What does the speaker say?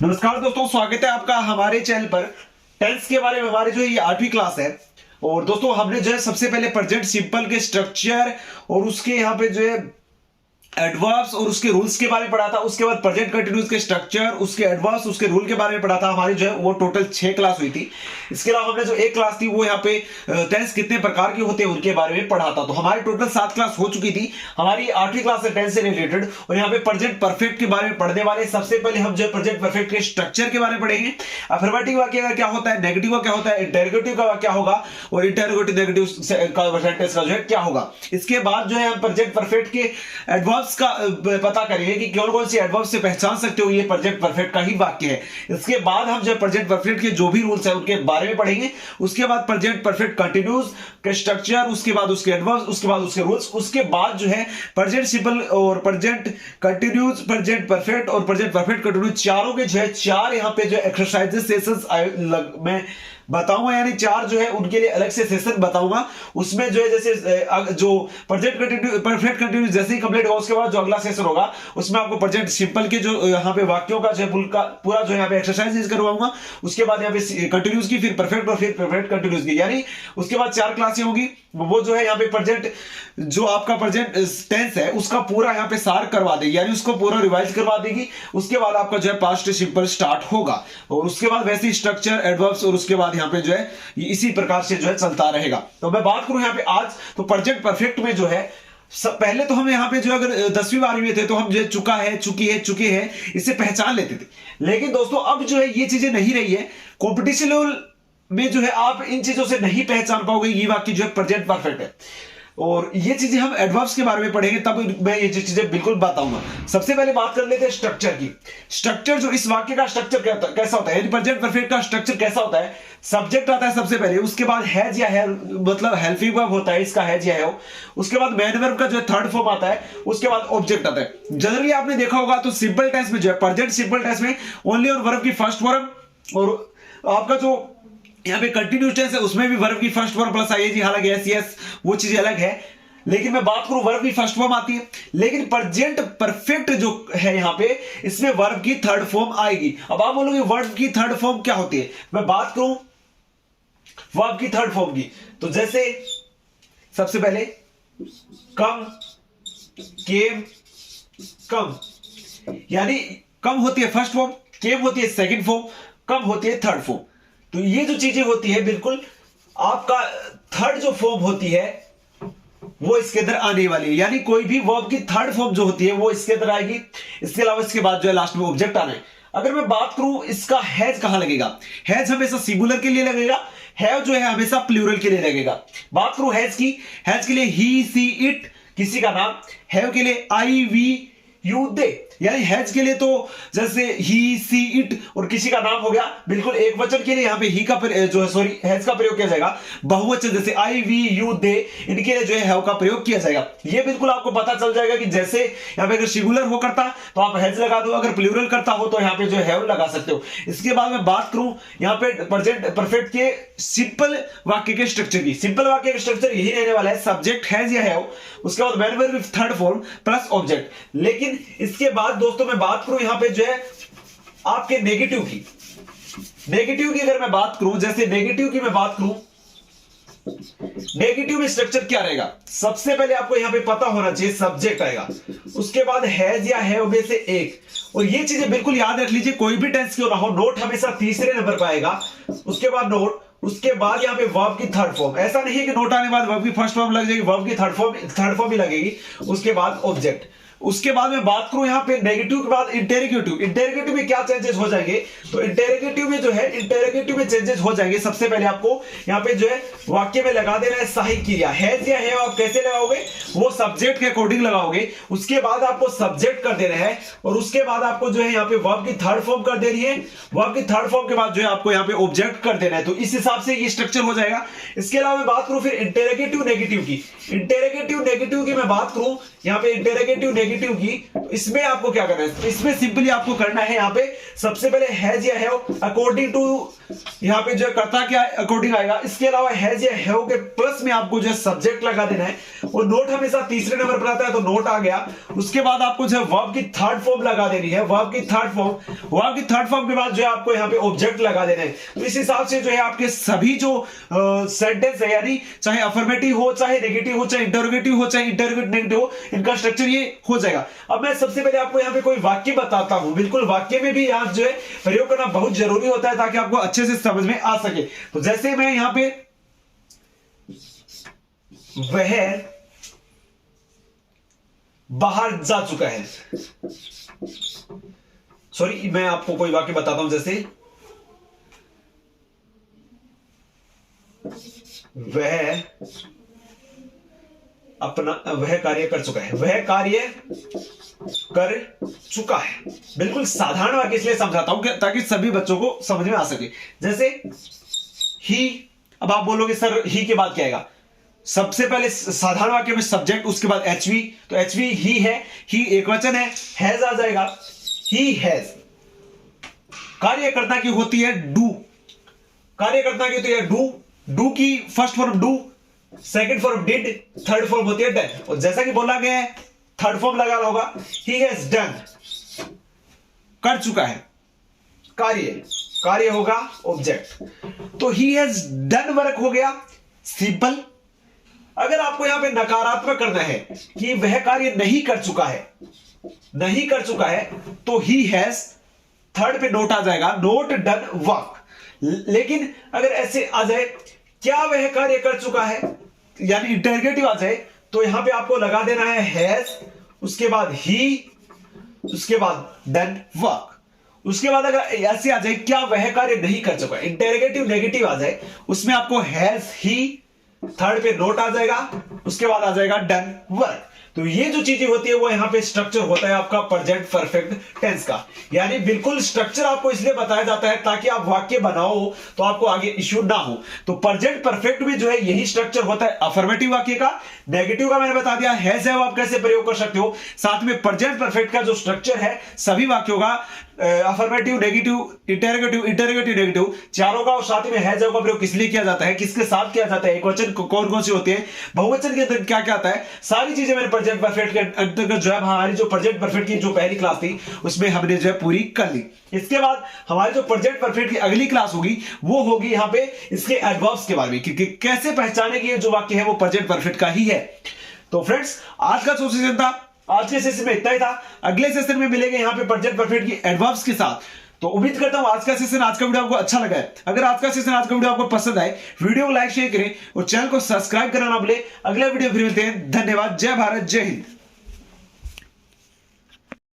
नमस्कार दोस्तों, स्वागत है आपका हमारे चैनल पर। टेंस के बारे में हमारे जो ये 8वीं क्लास है। और दोस्तों हमने जो है सबसे पहले प्रेजेंट सिंपल के स्ट्रक्चर और उसके यहाँ पे जो है एडवर्ब्स और उसके रूल्स के बारे में पढ़ा था। उसके बाद प्रेजेंट कंटिन्यूअस के स्ट्रक्चर, उसके एडवर्ब्स, उसके रूल के बारे में पढ़ा था। हमारी जो है वो टोटल 6 क्लास हुई थी। इसके अलावा हमने जो एक क्लास थी वो यहाँ पे टेंस कितने प्रकार के होते हैं उनके बारे में पढ़ा था। तो हमारी टोटल 7 क्लास हो चुकी थी। हमारी 8वीं क्लास है टेंस से रिलेटेड और यहाँ पे प्रेजेंट परफेक्ट के बारे में पढ़ने वाले। सबसे पहले हम जो है प्रेजेंट परफेक्ट के स्ट्रक्चर के बारे में पढ़ेंगे। अफर्मेटिव वाक्य का क्या होता है, नेगेटिव का क्या होता है, इंटरोगेटिव का क्या होगा और इंटरोगेटिव नेगेटिव का सेंटेंस का जो है क्या होगा। इसके बाद जो है हम प्रेजेंट परफेक्ट के एडवर्ब्स का पता करेंगे कि कौन कौन सी एडवर्ब से पहचान सकते हो ये प्रेजेंट परफेक्ट का ही वाक्य है। इसके बाद हम जो प्रेजेंट परफेक्ट के जो भी रूल्स है उनके बारे में पढ़ेंगे। उसके बाद प्रेजेंट परफेक्ट कंटिन्यूअस के स्ट्रक्चर, उसके बाद उसके एडवर्ब्स, उसके बाद उसके रूल्स, उसके बाद जो है प्रेजेंट सिंपल और प्रेजेंट कंटिन्यूअस, प्रेजेंट परफेक्ट और प्रेजेंट परफेक्ट कंटिन्यूअस चारों के जो है 4 यहाँ पे जो एक्सरसाइजेस सेशंस में बताऊंगा, यानी 4 जो है उनके लिए अलग से सेशन बताऊंगा। उसमें जो है जैसे जो प्रेजेंट कंटिन्यूअस परफेक्ट कंटिन्यूअस जैसे ही कंप्लीट होगा उसके बाद जो अगला सेशन होगा उसमें आपको प्रेजेंट सिंपल के जो यहाँ पे वाक्यों का जो है पूरा जो यहाँ पे एक्सरसाइज करवाऊंगा। उसके बाद यहाँ पे कंटिन्यूअस की, फिर परफेक्ट और फिर परफेक्ट कंटिन्यूअस की, यानी उसके बाद 4 क्लासें होगी। वो जो है यहाँ पे प्रेजेंट जो आपका प्रेजेंट टेंस है उसका पूरा यहाँ पे सार करवा देगी, यानी उसको पूरा रिवाइज करवा देगी। उसके बाद आपका जो है पास्ट सिंपल स्टार्ट होगा और उसके बाद वैसे स्ट्रक्चर, एडवर्ब्स और उसके बाद यहाँ पे जो है इसी प्रकार से जो है चलता रहेगा। तो मैं बात करूं यहाँ पे आज तो प्रेजेंट परफेक्ट में जो है पहले तो हम यहाँ पे जो अगर 10वीं 12वीं में थे तो हम जो चुका है, चुकी है, चुके हैं इसे पहचान लेते थे। लेकिन दोस्तों अब जो है ये चीजें नहीं रही है। कॉम्पिटिशन लेवल में जो है आप इन चीजों से नहीं पहचान पाओगे ये वाक्य जो है प्रेजेंट परफेक्ट है। और ये चीजें हम एडवर्ब्स के बारे में पढ़ेंगे तब मैं ये चीजें बिल्कुल बताऊंगा। सबसे पहले बात कर लेते हैं स्ट्रक्चर की। स्ट्रक्चर जो इस वाक्य का स्ट्रक्चर कैसा होता है, प्रेजेंट परफेक्ट का स्ट्रक्चर कैसा होता है। सब्जेक्ट आता है सबसे पहले, उसके बाद हैज या है मतलब हेल्पिंग वर्ब होता है, इसका हैज या है। उसके बाद मेन वर्ब का जो है थर्ड फॉर्म आता है, उसके बाद ऑब्जेक्ट आता है। जनरली आपने देखा होगा तो सिंपल टेंस में जो है प्रेजेंट सिंपल टेंस में ओनली और वर्ब की फर्स्ट फॉर्म और आपका जो यहाँ पे कंटिन्यूअस टेंस है उसमें भी वर्ब की फर्स्ट फॉर्म प्लस आईएनजी, हालांकि एस यस वो चीजें अलग है। लेकिन मैं बात करूं वर्ब की फर्स्ट फॉर्म आती है, लेकिन प्रेजेंट परफेक्ट जो है यहाँ पे इसमें वर्ब की थर्ड फॉर्म आएगी। अब आप बोलोगे वर्ब की थर्ड फॉर्म क्या होती है। मैं बात करूं वर्ब की थर्ड फॉर्म की तो जैसे सबसे पहले कम, केम, कम, यानी कम होती है फर्स्ट फॉर्म, केम होती है सेकंड फॉर्म, कम होती है थर्ड फॉर्म। तो ये जो चीजें होती है बिल्कुल आपका थर्ड जो फॉर्म होती है वो इसके अंदर आने वाली है, यानी कोई भी वर्ब की थर्ड फॉर्म जो होती है वो इसके अंदर आएगी। इसके अलावा इसके बाद जो है लास्ट में ऑब्जेक्ट आना है। अगर मैं बात करूं इसका हैज कहां लगेगा, हैज हमेशा सिंगुलर के लिए लगेगा, हैव जो है हमेशा प्लूरल के लिए लगेगा। बात करूं हैज की, हैज के लिए ही, सी, इट किसी का नाम, हैव के लिए आई, वी, यू, दे, यानी हैज के लिए तो जैसे ही, सी, इट और किसी का नाम हो गया। बिल्कुल एक वचन के लिए यहाँ पे ही का जो है सॉरी हैज का प्रयोग किया जाएगा। बहुवचन जैसे आई, वी, यू, दे इनके लिए जो है हैव का प्रयोग किया जाएगा। ये बिल्कुल आपको पता चल जाएगा कि जैसे यहाँ पे अगर सिंगुलर हो करता तो आप हैज लगा दो, अगर प्लूरल करता हो तो यहाँ पे जो है हैव लगा सकते हो। इसके बाद मैं बात करूं यहाँ पे प्रेजेंट परफेक्ट के सिंपल वाक्य के स्ट्रक्चर की। सिंपल वाक्य का स्ट्रक्चर यही रहने वाला है, सब्जेक्ट हैज या हैव, उसके बाद main verb with third form plus object. लेकिन इसके बाद दोस्तों मैं बात करूं यहां पे जो है आपके नेगेटिव की। नेगेटिव की अगर मैं बात करूं, जैसे नेगेटिव की मैं बात करूं, नेगेटिव में स्ट्रक्चर क्या रहेगा। सबसे पहले आपको यहां पे पता होना चाहिए सब्जेक्ट आएगा, उसके बाद हैज या हैव में से एक। और ये चीजें बिल्कुल याद रख लीजिए, कोई भी टेंस क्यों ना हो नोट हमेशा तीसरे नंबर पर आएगा, उसके बाद नोट, उसके बाद यहाँ पे वर्ब की थर्ड फॉर्म। ऐसा नहीं है कि नोट आने बाद वर्ब की फर्स्ट फॉर्म लग जाएगी, वर्ब की थर्ड फॉर्म ही लगेगी, उसके बाद ऑब्जेक्ट। उसके बाद मैं बात करूं यहां पे नेगेटिव के बाद इंटेरोगेटिव। इंटेरोगेटिव में क्या चेंजेस हो जाएंगे, तो इंटेरोगेटिव में जो है इंटेरोगेटिव में चेंजेस हो जाएंगे। सबसे पहले आपको यहां पे जो है वाक्य में लगा देना है सहायक क्रिया। हैज या हैव आप कैसे लगाओगे, वो सब्जेक्ट के अकॉर्डिंग लगाओगे। उसके बाद आपको सब्जेक्ट कर देना है और उसके बाद आपको जो है यहाँ पे वर्ब की थर्ड फॉर्म कर देनी है। वर्ब की थर्ड फॉर्म के बाद जो है आपको यहाँ पे ऑब्जेक्ट कर देना है। तो इस हिसाब से ये स्ट्रक्चर हो जाएगा। इसके अलावा मैं बात करूं फिर इंटेरोगेटिव नेगेटिव की। इंटेरोगेटिव नेगेटिव की मैं बात करूं यहाँ पे इंटेरोगेटिव नेगेटिव की, तो इसमें आपको क्या करना है, इसमें सिंपली आपको करना है यहाँ पे सबसे पहले हैज या हैव अकॉर्डिंग टू, यहाँ पे जो करता क्या अकॉर्डिंग आएगा। इसके अलावा हैज या हैव के प्लस में आपको जो सब्जेक्ट लगा देना है, और नोट हमेशा तीसरे नंबर पर आता है तो नोट आ गया। उसके बाद आपको जो वर्ब की थर्ड फॉर्म लगा देनी है, वर्ब की थर्ड फॉर्म के बाद जो है आपको यहाँ पे ऑब्जेक्ट लगा देना है। तो इस हिसाब से जो है आपके सभी जो सेंटेंस है, यानी चाहे अफर्मेटिव हो, चाहे नेगेटिव हो, चाहे इंटरोगेटिव हो, चाहे इंटरोगेटिव नेगेटिव हो, इनका स्ट्रक्चर ये हो जाएगा। अब मैं सबसे पहले आपको यहाँ पे कोई वाक्य बताता हूं, बिल्कुल वाक्य में भी यहाँ जो है प्रयोग करना बहुत जरूरी होता है ताकि आपको अच्छे से समझ में आ सके। तो जैसे मैं यहाँ पे वह बाहर जा चुका है, सॉरी मैं आपको कोई वाक्य बताता हूं, जैसे वह कार्य कर चुका है, वह कार्य कर चुका है। बिल्कुल साधारण वाक्य इसलिए समझाता हूं ताकि सभी बच्चों को समझ में आ सके। जैसे ही, अब आप बोलोगे सर ही के बाद क्या आएगा, सबसे पहले साधारण वाक्य में सब्जेक्ट, उसके बाद एचवी, तो एचवी ही है, ही एक वचन है, हैज आ जाएगा, ही हैज। कार्यकर्ता की होती है डू, कार्यकर्ता की होती है डू, डू की first form do, second form did, third form होती है डन। और जैसा कि बोला गया है थर्ड फॉर्म लगा होगा, ही हैज डन, कर चुका है, कार्य होगा ऑब्जेक्ट। तो ही हैज डन वर्क हो गया सिंपल। अगर आपको यहां पे नकारात्मक करना है कि वह कार्य नहीं कर चुका है, तो ही हैज, थर्ड पे नोट आ जाएगा, नोट डन वर्क। लेकिन अगर ऐसे आ जाए क्या वह कार्य कर चुका है, यानी इंटरगेटिव आ जाए, तो यहां पे आपको लगा देना है हैज, उसके बाद ही, उसके बाद डन वर्क। उसके बाद अगर ऐसे आ जाए क्या वह कार्य नहीं कर चुका है, इंटरगेटिव नेगेटिव आ जाए, उसमें आपको हैज ही, थर्ड पे नोट आ जाएगा, उसके बाद आ जाएगा डन वर्क। तो ये जो चीजें होती है वो यहाँ पे स्ट्रक्चर होता है आपका प्रेजेंट परफेक्ट टेंस का। यानी बिल्कुल स्ट्रक्चर आपको इसलिए बताया जाता है ताकि आप वाक्य बनाओ तो आपको आगे इश्यू ना हो। तो प्रेजेंट परफेक्ट में जो है यही स्ट्रक्चर होता है अफर्मेटिव वाक्य का। नेगेटिव का मैंने बता दिया, हैज हैव आप कैसे प्रयोग कर सकते हो। साथ में प्रेजेंट परफेक्ट का जो स्ट्रक्चर है सभी वाक्यों का, अफर्मेटिव, नेगेटिव, इंटरोगेटिव, नेगेटिव, चारों का, और साथ में हैज हैव का प्रयोग किस लिए किया जाता है, किसके साथ किया जाता है, एक वचन कौन कौन सी होती है, बहुवचन के अंदर क्या क्या आता है, सारी चीजें मैंने प्रेजेंट परफेक्ट के अंतर्गत जो है हमारी जो प्रेजेंट परफेक्ट की जो पहली क्लास थी उसमें हमने जो है पूरी कर ली। इसके बाद हमारी जो प्रेजेंट परफेक्ट की अगली क्लास होगी वो होगी यहाँ पे इसके एडवर्ब्स के बारे में, क्योंकि कैसे पहचाने कि ये जो वाक्य है वो प्रेजेंट परफेक्ट का ही है। तो फ्रेंड्स आज का जो सेशन था, आज के सेशन में इतना ही था। अगले सेशन में मिलेंगे यहाँ पे प्रेजेंट परफेक्ट की एडवर्ब्स के साथ। तो उम्मीद करता हूं आज का सेशन, आज का वीडियो आपको अच्छा लगा है। अगर आज का सेशन, आज का वीडियो आपको पसंद आए, वीडियो को लाइक शेयर करें और चैनल को सब्सक्राइब करना ना भूलें। अगले वीडियो फिर मिलते हैं। धन्यवाद। जय भारत, जय हिंद।